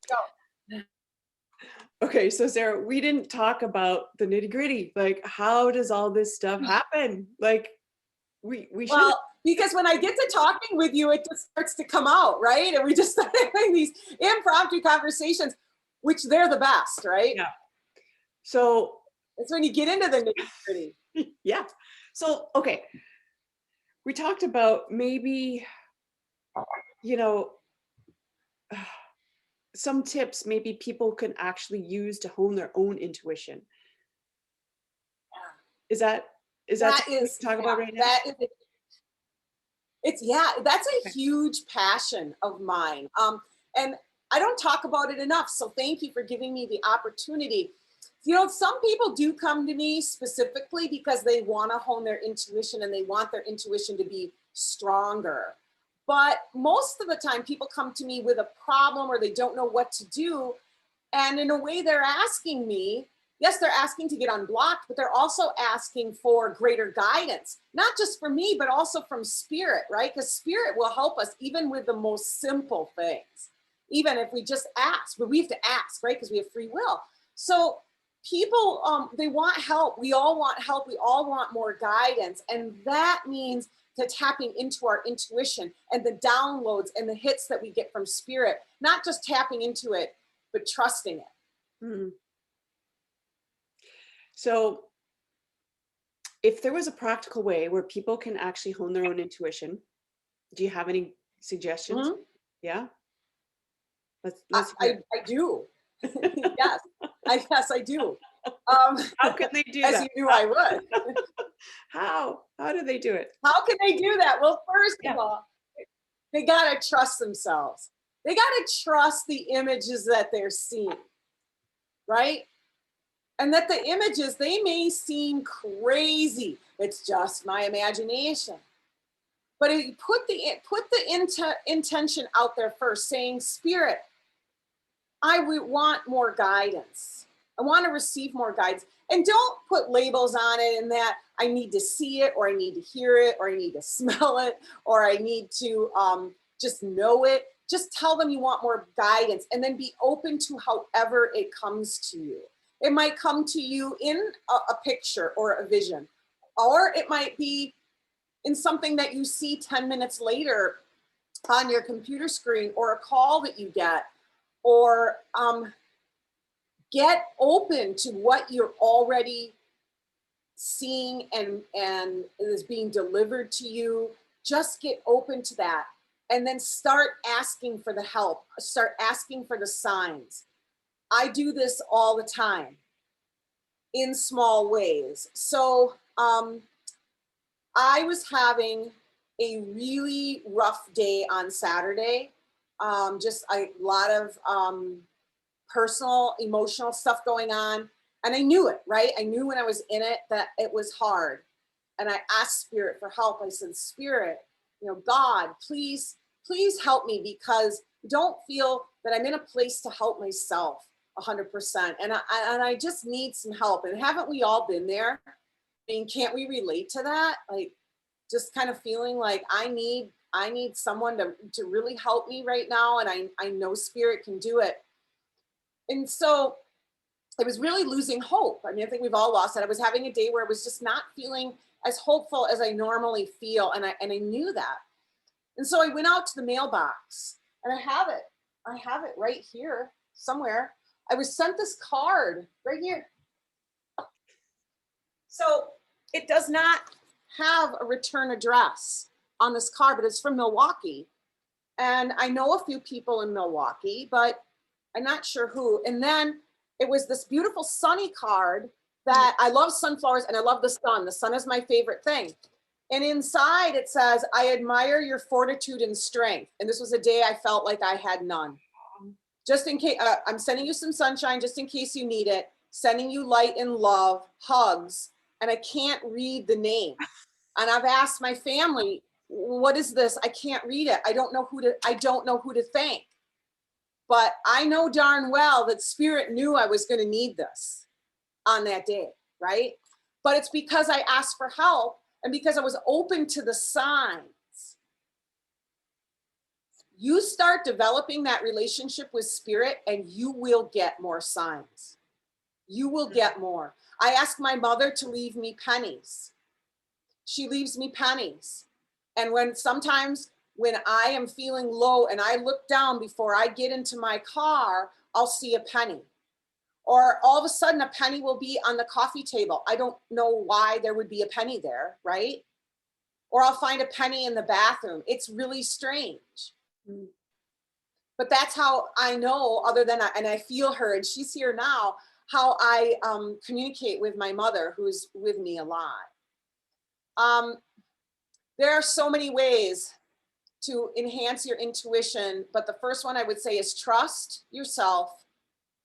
Go. Okay, so Sarah, we didn't talk about the nitty gritty. Like, how does all this stuff happen? Like, we should. Well, because when I get to talking with you, it just starts to come out, right? And we just start having these impromptu conversations, which they're the best, right? Yeah. So It's when you get into the nitty gritty. yeah. So okay, we talked about maybe, you know, some tips maybe people can actually use to hone their own intuition. Is that That something we is, can talk about right now? that is, that's a Okay. huge passion of mine. And I don't talk about it enough. So thank you for giving me the opportunity. You know, some people do come to me specifically because they want to hone their intuition and they want their intuition to be stronger. But most of the time, people come to me with a problem or they don't know what to do. And in a way, they're asking me, yes, they're asking to get unblocked, but they're also asking for greater guidance, not just from me, but also from spirit, right? Because spirit will help us even with the most simple things, even if we just ask, but we have to ask, right? Because we have free will. So people, they want help. We all want help. We all want more guidance. And that means to tapping into our intuition and the downloads and the hits that we get from spirit, not just tapping into it, but trusting it. Hmm. So if there was a practical way where people can actually hone their own intuition, do you have any suggestions? Mm-hmm. Yeah, let's hear I do. Yes, I do. How can they do As that? you knew I would. How do they do it? How can they do that? Well, first Yeah. of all, they got to trust themselves. They got to trust the images that they're seeing, right? And that the images, they may seem crazy. It's just my imagination. But if you put the intention out there first, saying, Spirit, I would want more guidance. I want to receive more guidance. And don't put labels on it and that I need to see it or I need to hear it or I need to smell it or I need to just know it. Just tell them you want more guidance and then be open to however it comes to you. It might come to you in a picture or a vision, or it might be in something that you see 10 minutes later on your computer screen or a call that you get, or get open to what you're already seeing and is being delivered to you. Just get open to that and then start asking for the help, start asking for the signs. I do this all the time in small ways. So I was having a really rough day on Saturday. Just a lot of personal, emotional stuff going on. And I knew it, right? I knew when I was in it that it was hard. And I asked Spirit for help. I said, Spirit, you know, God, please help me because I don't feel that I'm in a place to help myself 100%. And I just need some help. And haven't we all been there? I mean, can't we relate to that? Like, just kind of feeling like I need someone to really help me right now. And I know Spirit can do it. And so I was really losing hope. I mean, I think we've all lost it. I was having a day where I was just not feeling as hopeful as I normally feel. And I knew that. And so I went out to the mailbox and I have it right here somewhere. I was sent this card right here. So it does not have a return address on this card, but it's from Milwaukee. And I know a few people in Milwaukee, but I'm not sure who. And then it was this beautiful sunny card that I love sunflowers and I love the sun. The sun is my favorite thing. And inside it says, I admire your fortitude and strength. And this was a day I felt like I had none. Just in case, I'm sending you some sunshine just in case you need it. Sending you light and love, hugs. And I can't read the name. And I've asked my family, what is this? I can't read it. I don't know who to thank. But I know darn well that Spirit knew I was going to need this on that day, right? But it's because I asked for help and because I was open to the signs. You start developing that relationship with spirit and you will get more signs. You will get more. I ask my mother to leave me pennies. She leaves me pennies. And sometimes when I am feeling low and I look down before I get into my car, I'll see a penny. Or all of a sudden a penny will be on the coffee table. I don't know why there would be a penny there, right? Or I'll find a penny in the bathroom. It's really strange. Mm. But that's how I know, and I feel her, and she's here now, how I communicate with my mother, who's with me a lot. There are so many ways to enhance your intuition, but the first one I would say is trust yourself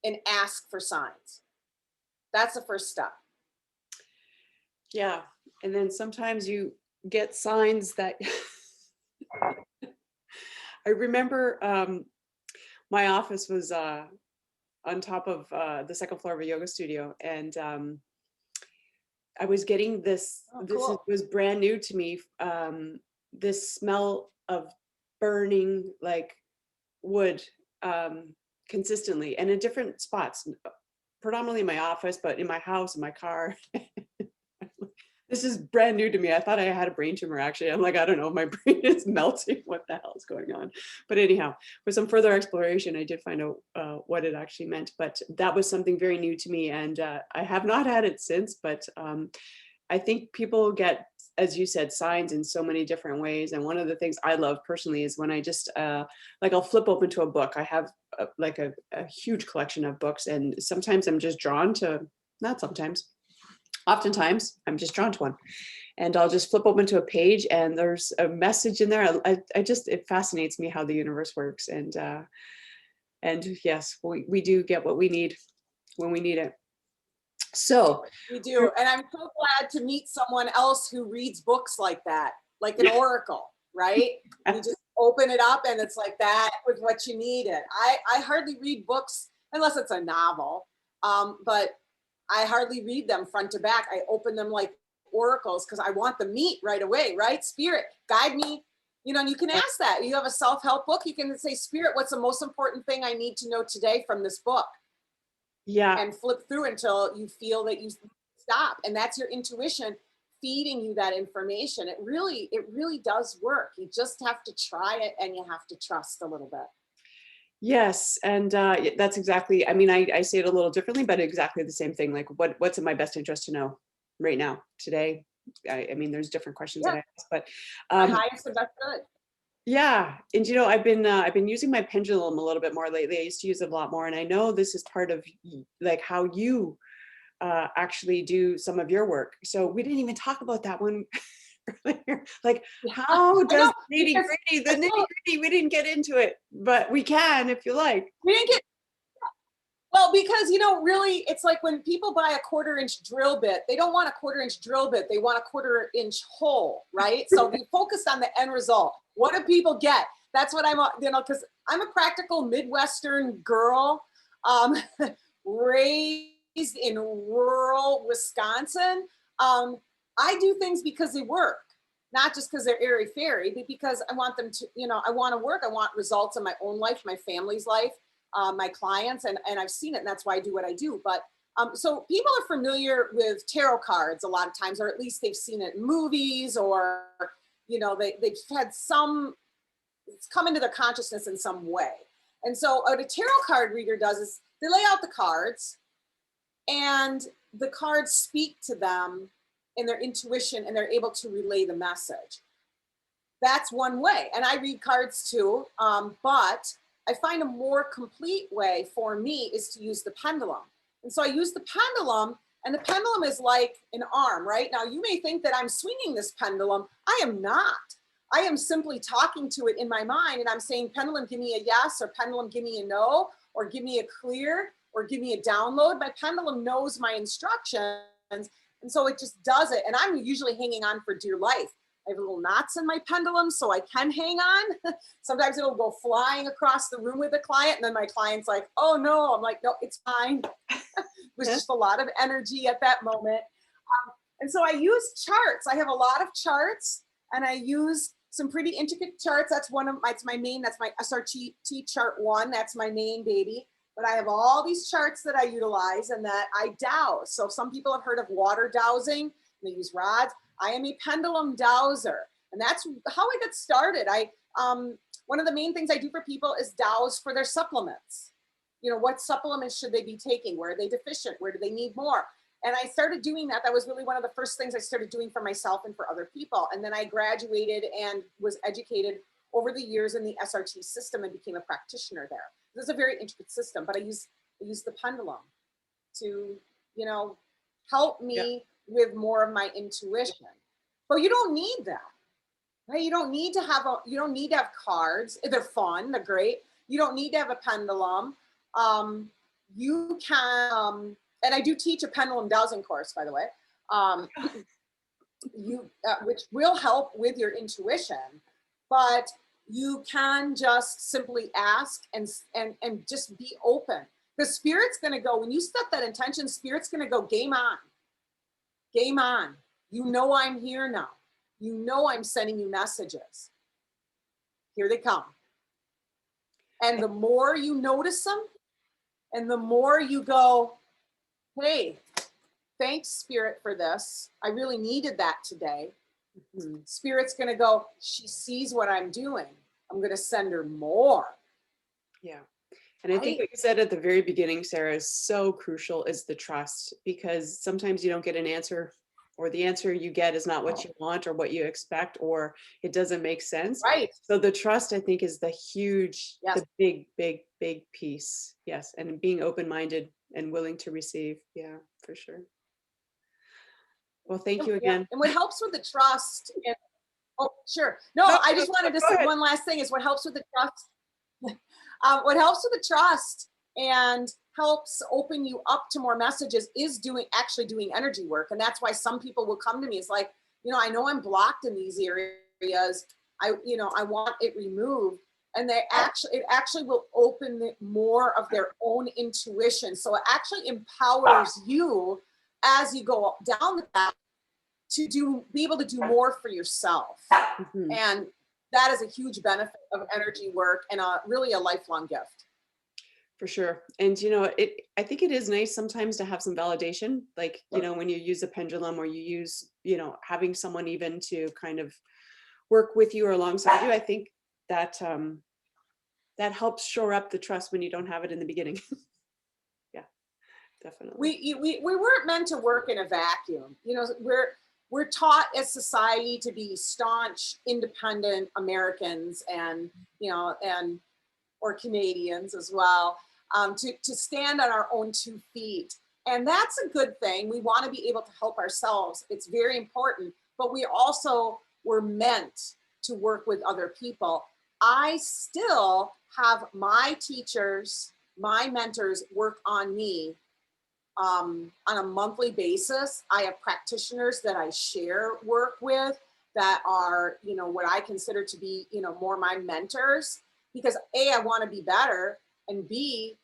and ask for signs. That's the first step. Yeah. And then sometimes you get signs that I remember my office was on top of the second floor of a yoga studio. And I was getting this, Cool. was brand new to me. This smell of burning like wood consistently and in different spots, predominantly in my office, but in my house, in my car. This is brand new to me. I thought I had a brain tumor, actually. I'm like, I don't know, my brain is melting. What the hell is going on? But anyhow, with some further exploration, I did find out what it actually meant. But that was something very new to me. And I have not had it since, but I think people get, as you said, signs in so many different ways. And one of the things I love personally is when I just, like I'll flip open to a book. I have like a huge collection of books. And sometimes I'm just drawn to, not sometimes, oftentimes I'm just drawn to one, and I'll just flip open to a page and there's a message in there. I just, it fascinates me how the universe works. And yes, we do get what we need when we need it. So We do. And I'm so glad to meet someone else who reads books like that, like an oracle, right? You just open it up and it's like that with what you needed. I hardly read books unless it's a novel, but I hardly read them front to back. I open them like oracles because I want the meat right away, right? Spirit, guide me. And you can ask that. You have a self-help book. You can say, Spirit, what's the most important thing I need to know today from this book? yeah, And flip through until you feel that you stop. And that's your intuition feeding you that information. It really does work. You just have to try it and you have to trust a little bit. yes, and that's exactly, I mean, I say it a little differently, but exactly the same thing. Like what's in my best interest to know right now, today? I mean, there's different questions that I ask, but My highest and best good. yeah. And I've been using my pendulum a little bit more lately. I used to use it a lot more, and I know this is part of like how you actually do some of your work. So we didn't even talk about that one earlier. Like, how does the nitty gritty, we didn't get into it, but we can if you like. We didn't get, well, because really, it's like when people buy a 1/4-inch drill bit, they don't want a 1/4-inch drill bit, they want a 1/4-inch hole, right? So we focus on the end result. What do people get? That's what I'm, because I'm a practical Midwestern girl, raised in rural Wisconsin. I do things because they work, not just because they're airy fairy, but because I want them to, I want to work. I want results in my own life, my family's life, my clients, and I've seen it, and that's why I do what I do. But so people are familiar with tarot cards a lot of times, or at least they've seen it in movies, or they've had it's come into their consciousness in some way. And so what a tarot card reader does is they lay out the cards, and the cards speak to them in their intuition, and they're able to relay the message. That's one way. And I read cards too, but I find a more complete way for me is to use the pendulum. And so I use the pendulum, and the pendulum is like an arm, right? Now you may think that I'm swinging this pendulum. I am not. I am simply talking to it in my mind, and I'm saying, pendulum, give me a yes, or pendulum, give me a no, or give me a clear, or give me a download. My pendulum knows my instructions, and so it just does it. And I'm usually hanging on for dear life. I have little knots in my pendulum so I can hang on. Sometimes it'll go flying across the room with a client, and then my client's like, oh no. I'm like, no, it's fine. It was just a lot of energy at that moment. And so I use charts. I have a lot of charts, and I use some pretty intricate charts. That's my main, that's my SRT chart 1. That's my main baby. But I have all these charts that I utilize and that I dowse. So some people have heard of water dowsing. They use rods. I am a pendulum dowser. And that's how I got started. One of the main things I do for people is douse for their supplements. You know, what supplements should they be taking? Where are they deficient? Where do they need more? And I started doing that. That was really one of the first things I started doing for myself and for other people. And then I graduated and was educated over the years in the SRT system and became a practitioner there. This is a very intricate system, but I use the pendulum to, you know, help me with more of my intuition. But you don't need that, right? You don't need to have cards. They're fun, they're great. You don't need to have a pendulum. You can, and I do teach a pendulum dowsing course, by the way, which will help with your intuition, but you can just simply ask and just be open. The spirit's going to go, when you set that intention, spirit's going to go, game on, game on. You know, I'm here now. You know, I'm sending you messages. Here they come. And the more you notice them, and the more you go, hey, thanks, Spirit, for this. I really needed that today. Mm-hmm. Spirit's going to go, she sees what I'm doing. I'm going to send her more. Yeah. And I think what you said at the very beginning, Sarah, is so crucial, is the trust, because sometimes you don't get an answer, or the answer you get is not what you want or what you expect, or it doesn't make sense. Right. So the trust, I think, is the huge, the big, big, big piece. Yes. And being open-minded and willing to receive. Yeah, for sure. Well, thank you again. And what helps with the trust, oh, sure. No, I just wanted to say one last thing is what helps with the trust. What helps with the trust and helps open you up to more messages is actually doing energy work. And that's why some people will come to me. It's like, you know, I know I'm blocked in these areas. I want it removed. And it actually will open more of their own intuition. So it actually empowers you as you go down the path to be able to do more for yourself. Mm-hmm. And that is a huge benefit of energy work and really a lifelong gift. For sure. And, you know, I think it is nice sometimes to have some validation, like, you know, when you use a pendulum or you use, you know, having someone even to kind of work with you or alongside you. I think that that helps shore up the trust when you don't have it in the beginning. Yeah, definitely. We weren't meant to work in a vacuum. You know, we're taught as society to be staunch, independent Americans and, you know, or Canadians as well, to stand on our own 2 feet. And that's a good thing. We want to be able to help ourselves. It's very important, but we also were meant to work with other people. I still have my teachers, my mentors work on me on a monthly basis. I have practitioners that I share work with that are, you know, what I consider to be, you know, more my mentors, because A, I want to be better, and B,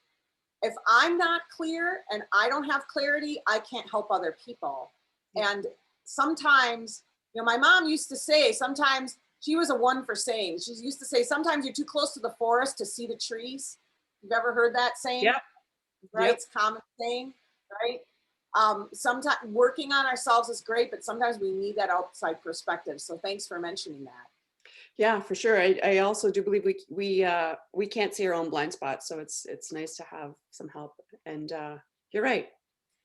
if I'm not clear and I don't have clarity, I can't help other people. And sometimes, you know, my mom used to say, sometimes she was a one for saying, she used to say, sometimes you're too close to the forest to see the trees. You've ever heard that saying? Yeah. Right? Yep. It's a common saying, right? Sometimes working on ourselves is great, but sometimes we need that outside perspective. So thanks for mentioning that. Yeah, for sure. I also do believe we can't see our own blind spots, so it's nice to have some help. And you're right.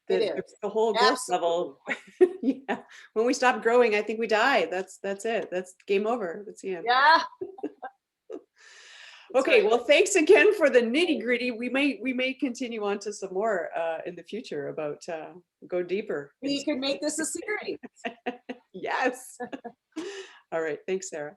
The whole growth level. Yeah. When we stop growing, I think we die. That's it. That's game over. That's the end. Yeah. Okay. Well, thanks again for the nitty gritty. We may continue on to some more in the future about go deeper. We could make this a series. Yes. All right. Thanks, Sarah.